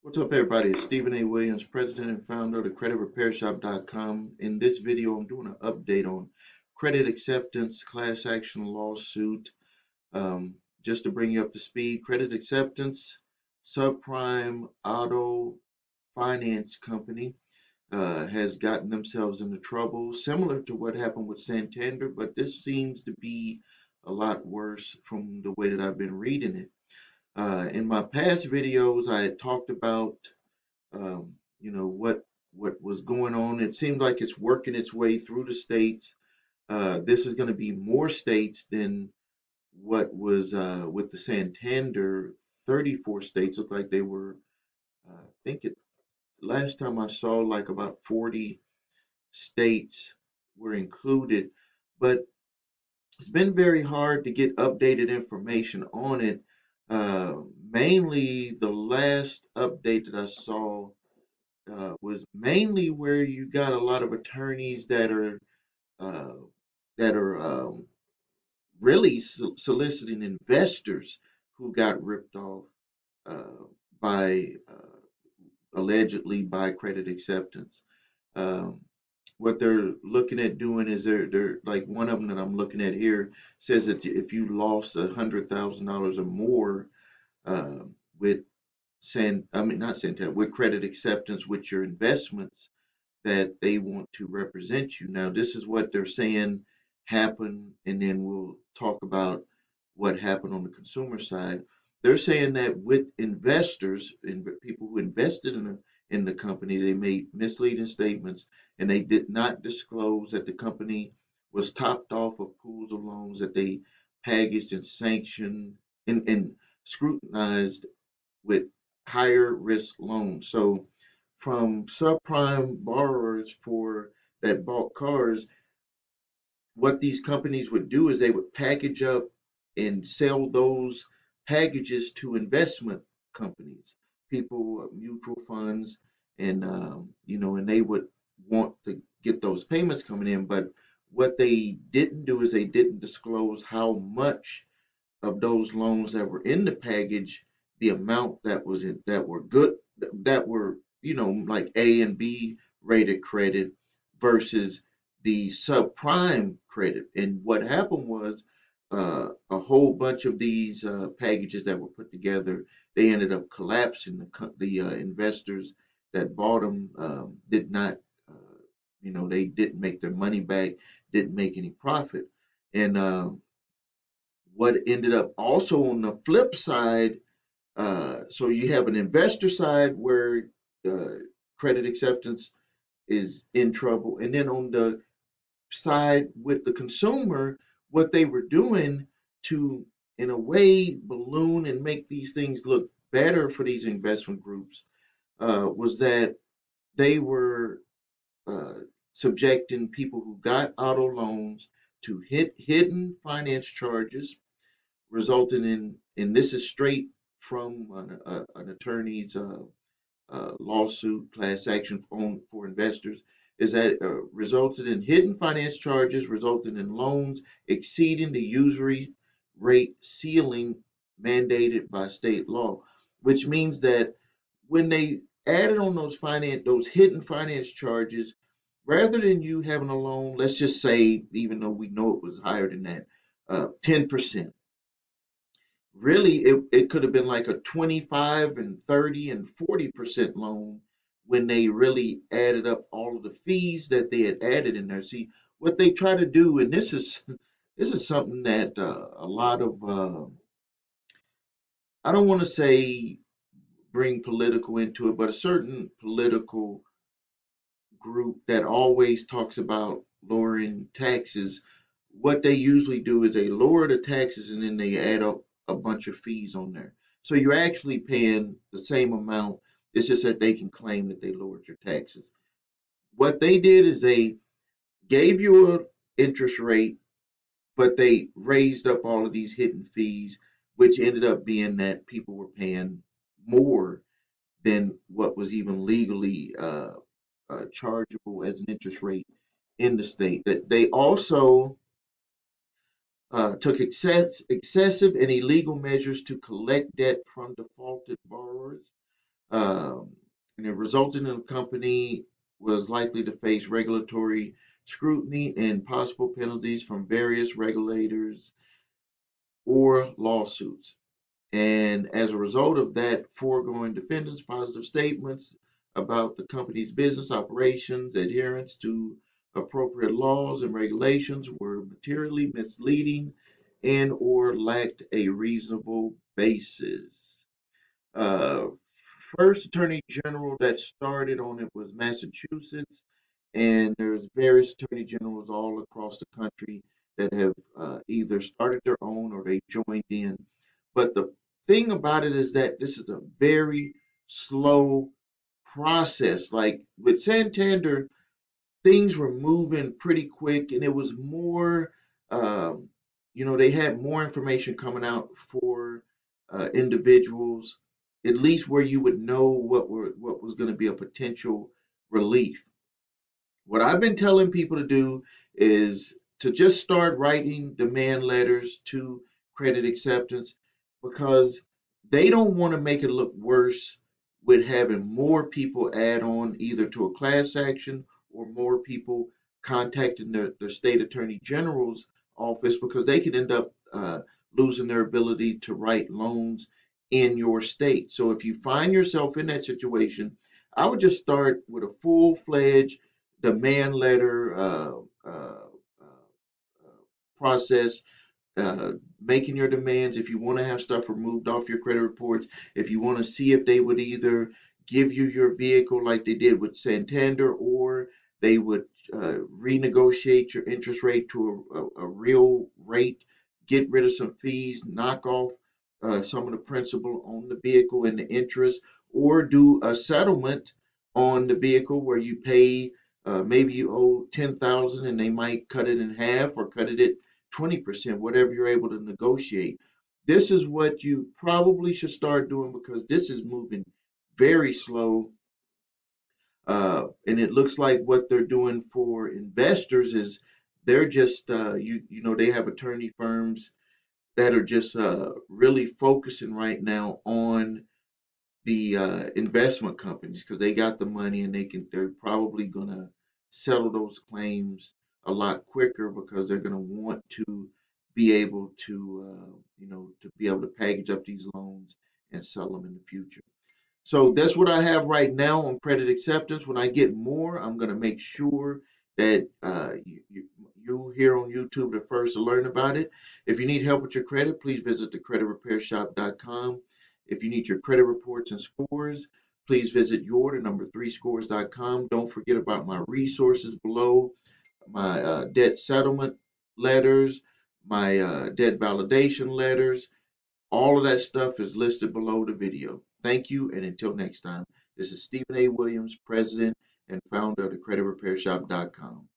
What's up, everybody? It's Stephen A. Williams, president and founder of the CreditRepairShop.com. In this video, I'm doing an update on credit acceptance class action lawsuit. Just to bring you up to speed, credit acceptance, subprime auto finance company has gotten themselves into trouble, similar to what happened with Santander, but this seems to be a lot worse from the way that I've been reading it. In my past videos, I had talked about what was going on. It seemed like it's working its way through the states. This is going to be more states than what was with the Santander. 34 states look like they were. I think it last time I saw like about 40 states were included, but it's been very hard to get updated information on it. Mainly the last update that I saw was mainly where you got a lot of attorneys uh, that are really soliciting investors who got ripped off uh, by allegedly by credit acceptance. Um, what they're looking at doing is they're like one of them that I'm looking at here says that if you lost $100,000 or more uh, with I mean not Santander, with credit acceptance with your investments, that they want to represent you. Now, this is what they're saying happened, and then we'll talk about what happened on the consumer side. They're saying that with investors and people who invested in the company, they made misleading statements and they did not disclose that the company was topped off of pools of loans that they packaged and sanctioned and scrutinized with higher risk loans. So from subprime borrowers for that bought cars, what these companies would do is they would package up and sell those packages to investment companies, people, mutual funds, and and they would want to get those payments coming in. But what they didn't do is they didn't disclose how much of those loans that were in the package, the amount that was in that were good, that were like A and B rated credit versus the subprime credit. And what happened was a whole bunch of these packages that were put together, they ended up collapsing. The investors that bought them did not, they didn't make their money back, didn't make any profit. And what ended up also on the flip side, so you have an investor side where uh, credit acceptance is in trouble, and then on the side with the consumer, what they were doing to, in a way, balloon and make these things look better for these investment groups was that they were uh, subjecting people who got auto loans to hidden finance charges resulting in this is straight from an attorney's lawsuit class action for investors, is that resulted in hidden finance charges resulting in loans exceeding the usury rate ceiling mandated by state law, which means that when they added on those hidden finance charges, rather than you having a loan, let's just say, even though we know it was higher than that, 10%. Really, it could have been like a 25 and 30 and 40% loan when they really added up all of the fees that they had added in there. See, what they try to do, and this is something that a lot of I don't want to say bring political into it, but a certain political group that always talks about lowering taxes, what they usually do is they lower the taxes and then they add up a bunch of fees on there. So you're actually paying the same amount. It's just that they can claim that they lowered your taxes. What they did is they gave you an interest rate, but they raised up all of these hidden fees, which ended up being that people were paying more than what was even legally chargeable as an interest rate in the state. That they also took excessive and illegal measures to collect debt from defaulted borrowers. Um, and it resulted in the company was likely to face regulatory scrutiny and possible penalties from various regulators or lawsuits. And as a result of that foregoing defendants' positive statements about the company's business operations, adherence to appropriate laws and regulations were materially misleading and or lacked a reasonable basis. Uh, First attorney general that started on it was Massachusetts, and there's various attorney generals all across the country that have either started their own or they joined in. But the thing about it is that this is a very slow process. Like with Santander, things were moving pretty quick, and it was more, um, they had more information coming out for individuals, at least where you would know what was going to be a potential relief. What I've been telling people to do is to just start writing demand letters to credit acceptance because they don't want to make it look worse with having more people add on either to a class action or more people contacting the state attorney general's office because they could end up losing their ability to write loans in your state. So if you find yourself in that situation, I would just start with a full-fledged demand letter process, making your demands. If you want to have stuff removed off your credit reports, if you want to see if they would either give you your vehicle like they did with Santander, or they would renegotiate your interest rate to a real rate, get rid of some fees, knock off some of the principal on the vehicle and the interest, or do a settlement on the vehicle where you pay maybe you owe 10,000 and they might cut it in half or cut it at 20%, whatever you're able to negotiate. This is what you probably should start doing because this is moving very slow. And it looks like what they're doing for investors is they're just, they have attorney firms that are just really focusing right now on the investment companies because they got the money and they're probably going to settle those claims a lot quicker because they're going to want to be able to to be able to package up these loans and sell them in the future. So that's what I have right now on credit acceptance. When I get more, I'm going to make sure that you here on YouTube are the first to learn about it. If you need help with your credit, please visit thecreditrepairshop.com. If you need your credit reports and scores, please visit the number 3scores.com. Don't forget about my resources below, my debt settlement letters, my debt validation letters, all of that stuff is listed below the video. Thank you, and until next time, this is Stephen A. Williams, President and founder of thecreditrepairshop.com.